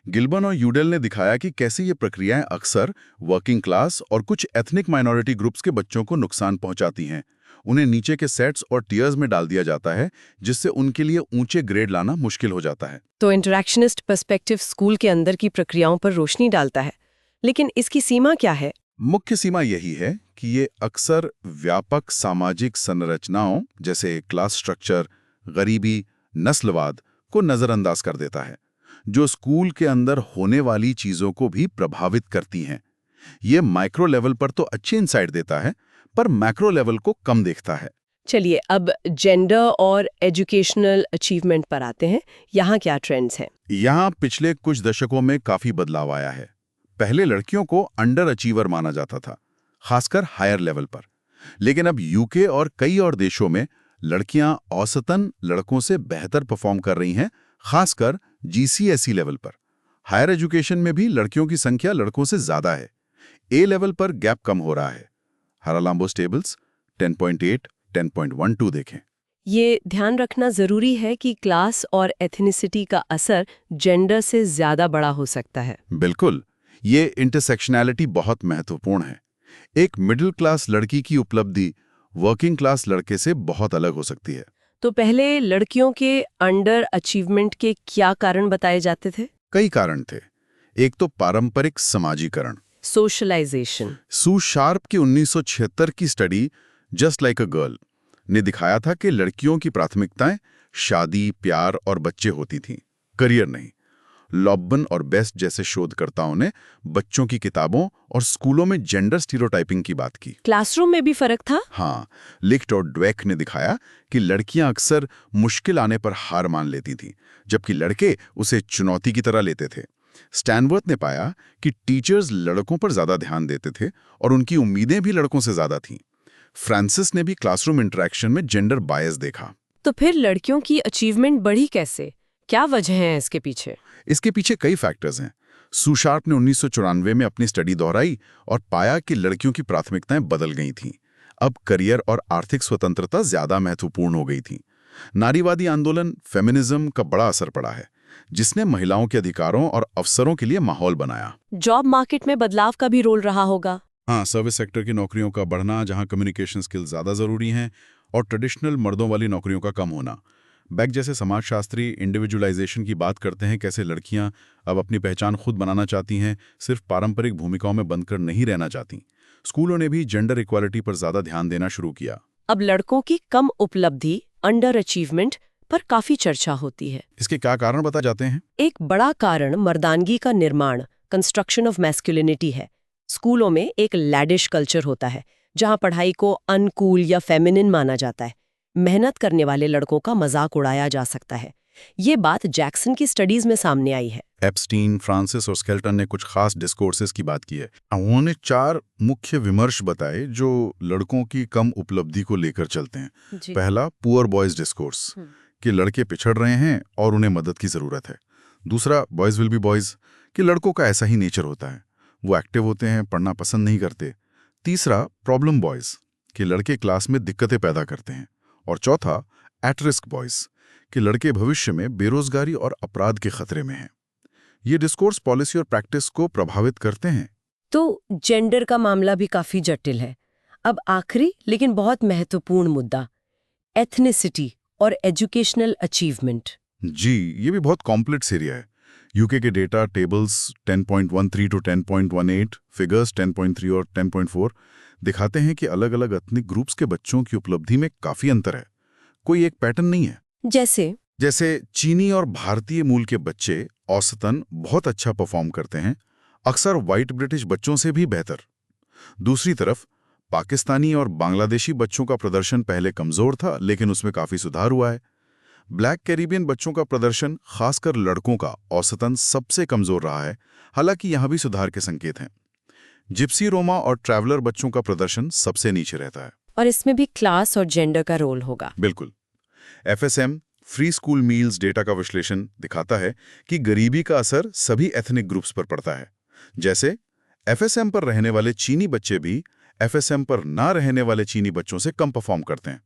गिल्बन और यूडेल ने दिखाया कि कैसे ये प्रक्रियाएं अक्सर वर्किंग क्लास और कुछ एथनिक माइनॉरिटी ग्रुप्स के बच्चों को नुकसान पहुंचाती हैं। उन्हें नीचे के सेट्स और टीयर्स में डाल दिया जाता है, जिससे उनके लिए ऊंचे ग्रेड लाना मुश्किल हो जाता है। तो इंटरैक्शनिस्ट पर्सपेक्टिव स्कूल के अंदर की प्रक्रियाओं पर रोशनी डालता है, लेकिन इसकी सीमा क्या है? मुख्य सीमा यही है कि ये अक्सर व्यापक सामाजिक संरचनाओं जैसे क्लास स्ट्रक्चर, गरीबी, नस्लवाद को नजरअंदाज कर देता है, जो स्कूल के अंदर होने वाली चीजों को भी प्रभावित करती हैं। ये माइक्रो लेवल पर तो अच्छी इंसाइट देता है, पर मैक्रो लेवल को कम देखता है। चलिए अब जेंडर और एजुकेशनल अचीवमेंट पर आते हैं। यहाँ क्या ट्रेंड्स हैं? यहाँ पिछले कुछ दशकों में काफी बदलाव आया है। पहले लड़कियों को अंडर अचीवर माना जाता था, खासकर हायर लेवल पर। लेकिन अब यूके और कई और देशों में लड़कियां औसतन लड़कों से बेहतर परफॉर्म कर रही हैं, खासकर जीसीएसई लेवल पर। हायर एजुकेशन में भी लड़कियों की संख्या लड़कों से ज्यादा है। ए लेवल पर गैप कम हो रहा है। हारालाम्बोस टेबल्स 10.8, 10.12 देखें। ये ध्यान रखना जरूरी है कि क्लास और एथनिसिटी का असर जेंडर से ज्यादा बड़ा हो सकता है। बिल्कुल, ये इंटरसेक्शनैलिटी बहुत महत्वपूर्ण है। एक मिडिल क्लास लड़की की उपलब्धि वर्किंग क्लास लड़के से बहुत अलग हो सकती है। तो पहले लड़कियों के अंडर अचीवमेंट के क्या कारण बताए जाते थे? कई कारण थे। एक तो पारंपरिक समाजीकरण, सोशलाइजेशन। सू शार्प की 1976 की study just like a girl ने दिखाया था कि लड़कियों की प्राथमिकताएं शादी, प्यार और बच्चे होती थीं, करियर नहीं। लॉब्बन और बेस्ट जैसे शोधकर्ताओं ने बच्चों की किताबों और स्कूलों में जेंडर स्टीरियोटाइपिंग की बात की। क्लासरूम में भी फर्क था? हाँ, लिक्ट और ड्वेक ने दिखाया कि लड़कियां अक्सर मुश्किल आने पर हार मान लेती थीं, जबकि लड़के उसे चुनौती की तरह लेते थे। स्टैनवर्थ ने पाया कि टीचर्स लड़कों पर ज्यादा ध्यान देते थे और उनकी उम्मीदें भी लड़कों से ज्यादा थीं। फ्रांसिस ने भी क्लासरूम इंटरेक्शन में जेंडर बायस देखा। तो फिर लड़कियों की अचीवमेंट बढ़ी कैसे? क्या वजह है इसके पीछे? इसके पीछे कई फैक्टर्स हैं। सू शार्प ने 1994 में अपनी स्टडी दोहराई और पाया कि लड़कियों की प्राथमिकताएं बदल गई थीं। अब करियर और आर्थिक स्वतंत्रता ज्यादा महत्वपूर्ण हो गई थी। नारीवादी आंदोलन फेमिनिज्म का बड़ा असर पड़ा है, जिसने महिलाओं के अधिकारों और अवसरों के लिए माहौल बनाया। जॉब मार्केट में बदलाव का भी रोल रहा होगा। हाँ, सर्विस सेक्टर की नौकरियों का बढ़ना, जहां कम्युनिकेशन स्किल ज्यादा जरूरी हैं, और ट्रेडिशनल मर्दों वाली नौकरियों का कम होना। बैक जैसे समाजशास्त्री इंडिविजुअलाइजेशन की बात करते हैं, कैसे लड़कियां अब अपनी पहचान खुद बनाना चाहती हैं, सिर्फ पारंपरिक भूमिकाओं में बंधकर नहीं रहना चाहती। स्कूलों ने भी जेंडर इक्वालिटी पर ज्यादा ध्यान देना शुरू किया। अब लड़कों की कम उपलब्धि, अंडर अचीवमेंट पर काफी चर्चा होती है। इसके क्या कारण बताए जाते हैं? एक बड़ा कारण मर्दानगी का निर्माण, कंस्ट्रक्शन ऑफ मैस्कुलिनिटी है। स्कूलों में एक लैडिश कल्चर होता है, जहां पढ़ाई को अनकूल या फेमिनिन माना जाता है। मेहनत करने वाले लड़कों का मजाक उड़ाया जा सकता है। ये बात जैक्सन की स्टडीज में सामने आई है। एप्स्टीन, फ्रांसिस और स्केल्टन ने कुछ खास डिस्कोर्सेस की बात की है। उन्होंने 4 मुख्य विमर्श बताए जो लड़कों की कम उपलब्धि को लेकर चलते हैं। पहला, पुअर बॉयज डिस्कोर्स, कि लड़के पिछड़ रहे हैं और उन्हें मदद की जरूरत है। दूसरा, बॉयज विल बी बॉयज, कि लड़कों का ऐसा ही नेचर होता है, वो एक्टिव होते हैं, पढ़ना पसंद नहीं करते। तीसरा, प्रॉब्लम बॉयज, कि लड़के क्लास में दिक्कतें पैदा करते हैं। और चौथा, एट रिस्क बॉयज, कि लड़के भविष्य में बेरोजगारी और अपराध के खतरे में हैं। ये डिस्कोर्स पॉलिसी और प्रैक्टिस को प्रभावित करते हैं। तो जेंडर का मामला भी काफी जटिल है। अब आखिरी लेकिन बहुत महत्वपूर्ण मुद्दा, एथनिसिटी और एजुकेशनल अचीवमेंट। जी, ये भी बहुत कॉम्प्लेक्स एरिया है। यूके के डेटा टेबल्स 10.13 to 10.18, फिगर्स 10.3 और 10.4 दिखाते हैं कि अलग अलग एथनिक ग्रुप्स के बच्चों की उपलब्धि में काफी अंतर है। कोई एक पैटर्न नहीं है। जैसे चीनी और भारतीय मूल के बच्चे औसतन बहुत अच्छा परफॉर्म करते हैं, अक्सर व्हाइट ब्रिटिश बच्चों से भी बेहतर। दूसरी तरफ पाकिस्तानी और बांग्लादेशी बच्चों का प्रदर्शन पहले कमजोर था, लेकिन उसमें काफी सुधार हुआ है। ब्लैक कैरिबियन बच्चों का प्रदर्शन, खासकर लड़कों का, औसतन सबसे कमजोर रहा है, हालांकि यहां भी सुधार के संकेत हैं। जिप्सी, रोमा और ट्रैवलर बच्चों का प्रदर्शन सबसे नीचे रहता है। और इसमें भी क्लास और जेंडर का रोल होगा। बिल्कुल। FSM free school meals data का विश्लेषण दिखाता है कि गरीबी का असर सभी एथनिक ग्रुप्स पर पड़ता है। जैसे FSM पर रहने वाले चीनी बच्चे भी FSM पर ना रहने वाले चीनी बच्चों से कम परफॉर्म करते हैं।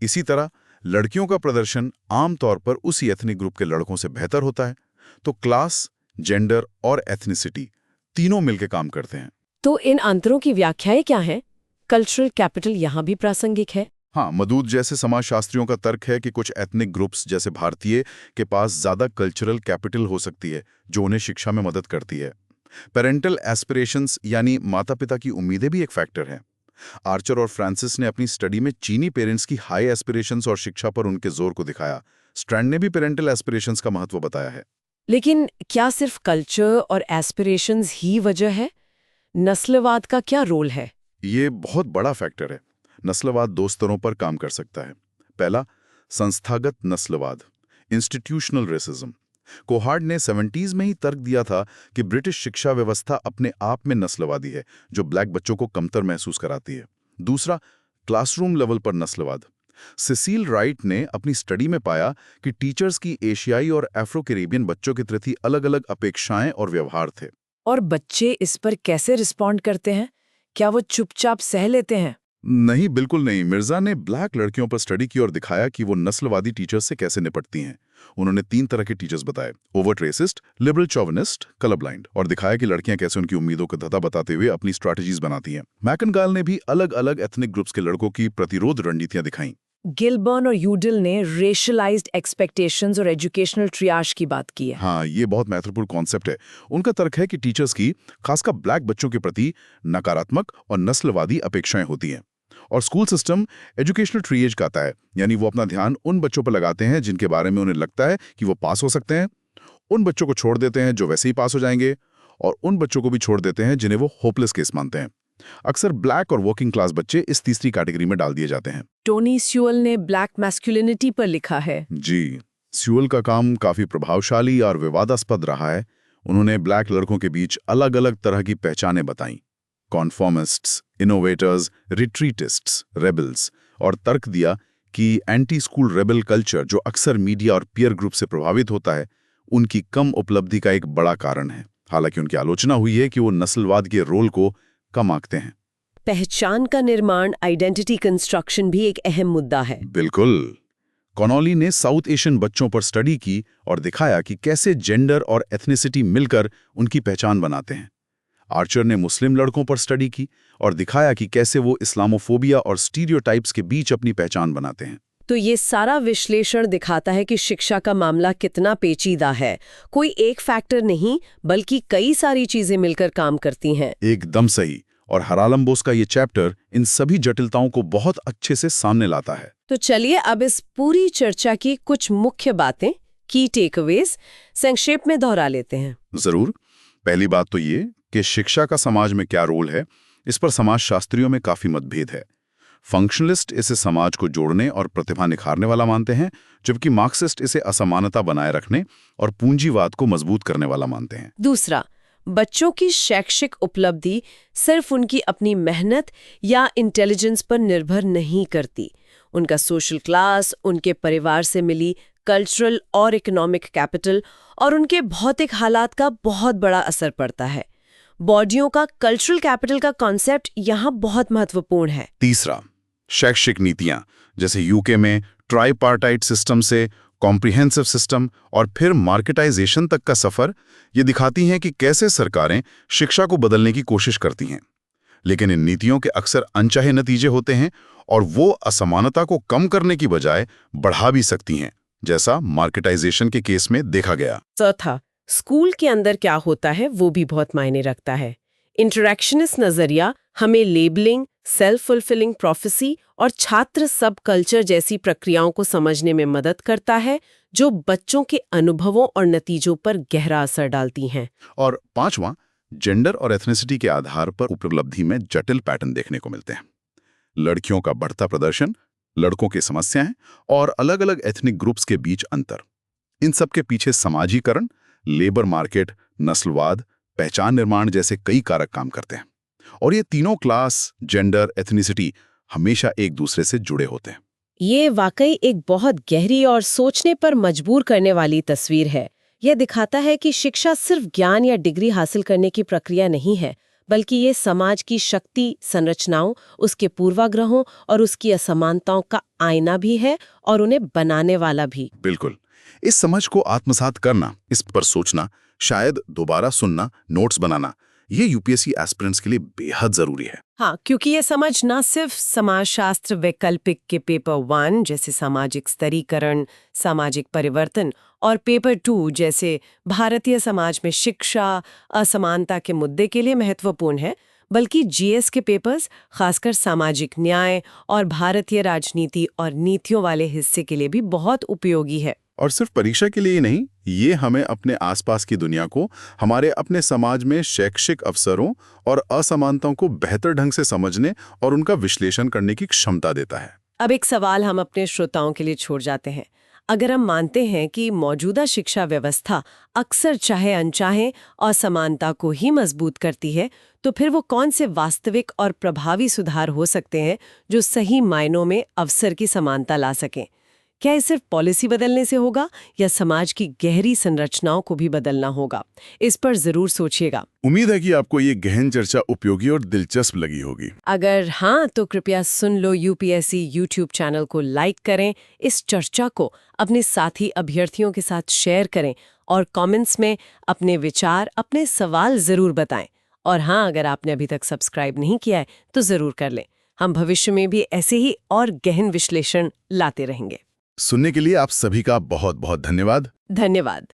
इसी तरह लड़कियों का प्रदर्शन आमतौर पर उसी एथनिक ग्रुप के लड़कों से बेहतर होता है। तो क्लास, जेंडर और एथनिसिटी तीनों मिलकर काम करते हैं। तो इन अंतरों की व्याख्याएं क्या हैं? कल्चरल कैपिटल यहाँ भी प्रासंगिक है। हाँ, मदूद जैसे समाजशास्त्रियों का तर्क है कि कुछ एथनिक ग्रुप्स जैसे भारतीय के पास ज्यादा कल्चरल कैपिटल हो सकती है, जो उन्हें शिक्षा में मदद करती है। पेरेंटल एस्पिरेशंस यानी माता पिता की उम्मीदें भी एक फैक्टर है। आर्चर और फ्रांसिस ने अपनी स्टडी में चीनी पेरेंट्स की हाई एस्पिरेशंस और शिक्षा पर उनके जोर को दिखाया। स्ट्रैंड ने भी पेरेंटल एस्पिरेशंस का महत्व बताया है। लेकिन क्या सिर्फ कल्चर और एस्पिरेशंस ही वजह है? नस्लवाद का क्या रोल है? ये बहुत बड़ा फैक्टर है। नस्लवाद दो स्तरों पर काम कर सकता है। पहला, संस्थागत नस्लवाद, इंस्टीट्यूशनल रेसिज्म। कोहार्ड ने 70s में ही तर्क दिया था कि ब्रिटिश शिक्षा व्यवस्था अपने आप में नस्लवादी है, जो ब्लैक बच्चों को कमतर महसूस कराती है। दूसरा, क्लासरूम लेवल पर नस्लवाद। सिसिल राइट ने अपनी स्टडी में पाया कि टीचर्स की एशियाई और अफ्रो कैरेबियन बच्चों के प्रति अलग-अलग अपेक्षाएं और व्यवहार थे। और बच्चे इस पर कैसे रिस्पॉन्ड करते हैं? क्या वो चुपचाप सह लेते हैं? नहीं, बिल्कुल नहीं। मिर्जा ने ब्लैक लड़कियों पर स्टडी की और दिखाया कि वो नस्लवादी टीचर्स से कैसे निपटती हैं। उन्होंने 3 तरह के टीचर्स बताए, overt racist, liberal chauvinist, colour blind, और दिखाया कि लड़कियां कैसे उनकी उम्मीदों को धता बताते हुए अपनी स्ट्रैटेजीज बनाती हैं। मैकनगाल ने भी अलग-अलग एथनिक ग्रुप्स के लड़कों की प्रतिरोध रणनीतियां दिखाई। गिलबर्न और यूडिल ने रेशलाइज्ड एक्सपेक्टेशंस और एजुकेशनल ट्रियाज की बात की है। हाँ, ये बहुत महत्वपूर्ण कॉन्सेप्ट है। उनका तर्क है कि टीचर्स की, खासकर ब्लैक बच्चों के प्रति, नकारात्मक और नस्लवादी अपेक्षाएं होती हैं। और स्कूल सिस्टम एजुकेशनल ट्रिएज कहता है, यानी वो अपना ध्यान उन बच्चों पर लगाते हैं जिनके बारे में उन्हें लगता है कि वो पास हो सकते हैं, उन बच्चों को छोड़ देते हैं जो वैसे ही पास हो जाएंगे, और उन बच्चों को भी छोड़ देते हैं जिन्हें वो होपलेस केस मानते हैं। अक्सर ब्लैक और वर्किंग क्लास बच्चे इस तीसरी कैटेगरी में डाल दिए जाते हैं। टोनी स्यूअल ने ब्लैक मैस्कुलिनिटी पर लिखा है। जी, स्यूअल का काम काफी प्रभावशाली और विवादास्पद रहा है। उन्होंने ब्लैक लड़कों के बीच अलग-अलग तरह की पहचानें बताईं, कॉन्फॉर्मिस्ट्स, इनोवेटर्स, रिट्रीटिस्ट्स, रेबल्स, और तर्क दिया कि एंटी स्कूल रेबल कल्चर, जो अक्सर मीडिया और पीयर ग्रुप से प्रभावित होता है, उनकी कम उपलब्धि का एक बड़ा कारण है। हालांकि उनकी आलोचना हुई है कि वो नस्लवाद के रोल को कम आंकते हैं। पहचान का निर्माण, आइडेंटिटी कंस्ट्रक्शन भी एक अहम मुद्दा है। बिल्कुल। कॉनोली ने साउथ एशियन बच्चों पर स्टडी की और दिखाया कि कैसे जेंडर और एथनिसिटी मिलकर उनकी पहचान बनाते हैं। आर्चर ने मुस्लिम लड़कों पर स्टडी की और दिखाया कि कैसे वो इस्लामोफोबिया और स्टीरियोटाइप्स के बीच अपनी पहचान बनाते हैं। तो ये सारा विश्लेषण दिखाता है कि शिक्षा का मामला कितना पेचीदा है। कोई एक फैक्टर नहीं, बल्कि कई सारी चीजें मिलकर काम करती हैं। एकदम सही। और हरालम बोस का ये चैप्टर इन सभी जटिलताओं को बहुत अच्छे से सामने लाता है। तो चलिए अब इस पूरी चर्चा की कुछ मुख्य बातें, की टेकअवेज, संक्षेप में दोहरा लेते हैं। जरूर। पहली बात तो ये कि शिक्षा का समाज में क्या रोल है, इस पर समाजशास्त्रियों में काफी मतभेद है। फंक्शनलिस्ट इसे समाज को जोड़ने और प्रतिभा निखारने वाला मानते हैं, जबकि मार्क्सिस्ट इसे असमानता बनाए रखने और पूंजीवाद को मजबूत करने वाला मानते हैं। दूसरा, बच्चों की शैक्षिक उपलब्धि सिर्फ उनकी अपनी मेहनत या इंटेलिजेंस पर निर्भर नहीं करती। उनका सोशल क्लास, उनके परिवार से मिली कल्चरल और इकोनॉमिक कैपिटल और उनके भौतिक हालात का बहुत बड़ा असर पड़ता है। बॉडियों का कल्चरल कैपिटल का कॉन्सेप्ट यहाँ बहुत महत्वपूर्ण है। तीसरा, शैक्षिक नीतियां, जैसे यूके में ट्राइपार्टाइट सिस्टम से कॉम्प्रिहेंसिव सिस्टम और फिर मार्केटाइजेशन तक का सफर, ये दिखाती हैं कि कैसे सरकारें शिक्षा को बदलने की कोशिश करती हैं। लेकिन इन नीतियों के अक्सर अनचाहे नतीजे होते हैं और वो असमानता को कम करने की बजाय बढ़ा भी सकती हैं, जैसा मार्केटाइजेशन के केस में देखा गया। चौथा, स्कूल के अंदर क्या होता है वो भी बहुत मायने रखता है। इंटरैक्शनिस्ट नजरिया हमें लेबलिंग, सेल्फ फुलफिलिंग प्रोफेसी और छात्र सब कल्चर जैसी प्रक्रियाओं को समझने में मदद करता है, जो बच्चों के अनुभवों और नतीजों पर गहरा असर डालती हैं। और पांचवां, जेंडर और एथनिसिटी के आधार पर उपलब्धि में जटिल पैटर्न देखने को मिलते हैं। लड़कियों का बढ़ता प्रदर्शन, लड़कों की समस्याएं और अलग-अलग एथनिक ग्रुप्स के बीच अंतर, इन सब के पीछे समाजीकरण, लेबर मार्केट, नस्लवाद, पहचान निर्माण जैसे कई कारक काम करते हैं। और ये तीनों क्लास, जेंडर, एथनिसिटी हमेशा एक दूसरे से जुड़े होते हैं। ये वाकई एक बहुत गहरी और सोचने पर मजबूर करने वाली तस्वीर है। यह दिखाता है कि शिक्षा सिर्फ ज्ञान या डिग्री हासिल करने की प्रक्रिया नहीं है, बल्कि ये समाज की शक्ति संरचनाओं, उसके पूर्वाग्रहों और उसकी असमानताओं का आईना भी है और उन्हें बनाने वाला भी। बिल्कुल। इस समझ को आत्मसात करना, इस पर सोचना, शायद दोबारा सुनना, नोट्स बनाना, ये यूपीएससी एस्पिरेंट्स के लिए बेहद जरूरी है। हाँ, क्योंकि ये समझ न सिर्फ समाजशास्त्र वैकल्पिक के पेपर 1 जैसे सामाजिक स्तरीकरण, सामाजिक परिवर्तन और पेपर 2 जैसे भारतीय समाज में शिक्षा, असमानता के मुद्दे के लिए महत्वपूर्ण है, बल्कि जीएस के पेपर्स, खासकर सामाजिक न्याय और भारतीय राजनीति और नीतियों वाले हिस्से के लिए भी बहुत उपयोगी है। और सिर्फ परीक्षा के लिए ही नहीं, ये हमें अपने आसपास की दुनिया को, हमारे अपने समाज में शैक्षिक अवसरों और असमानताओं को बेहतर ढंग से समझने और उनका विश्लेषण करने की क्षमता देता है। अब एक सवाल हम अपने श्रोताओं के लिए छोड़ जाते हैं। अगर हम मानते हैं कि मौजूदा शिक्षा व्यवस्था अक्सर चाहे अनचाहे असमानता को ही मजबूत करती है, तो फिर वो कौन से वास्तविक और प्रभावी सुधार हो सकते हैं जो सही मायनों में अवसर की समानता ला सकें? क्या ये सिर्फ पॉलिसी बदलने से होगा या समाज की गहरी संरचनाओं को भी बदलना होगा? इस पर जरूर सोचिएगा। उम्मीद है कि आपको ये गहन चर्चा उपयोगी और दिलचस्प लगी होगी। अगर हाँ, तो कृपया सुन लो यूपीएससी यूट्यूब चैनल को लाइक करें, इस चर्चा को अपने साथी अभ्यर्थियों के साथ शेयर करें और कमेंट्स में अपने विचार, अपने सवाल जरूर बताएं। और हाँ, अगर आपने अभी तक सब्सक्राइब नहीं किया है तो जरूर कर लें। हम भविष्य में भी ऐसे ही और गहन विश्लेषण लाते रहेंगे। सुनने के लिए आप सभी का बहुत बहुत धन्यवाद। धन्यवाद।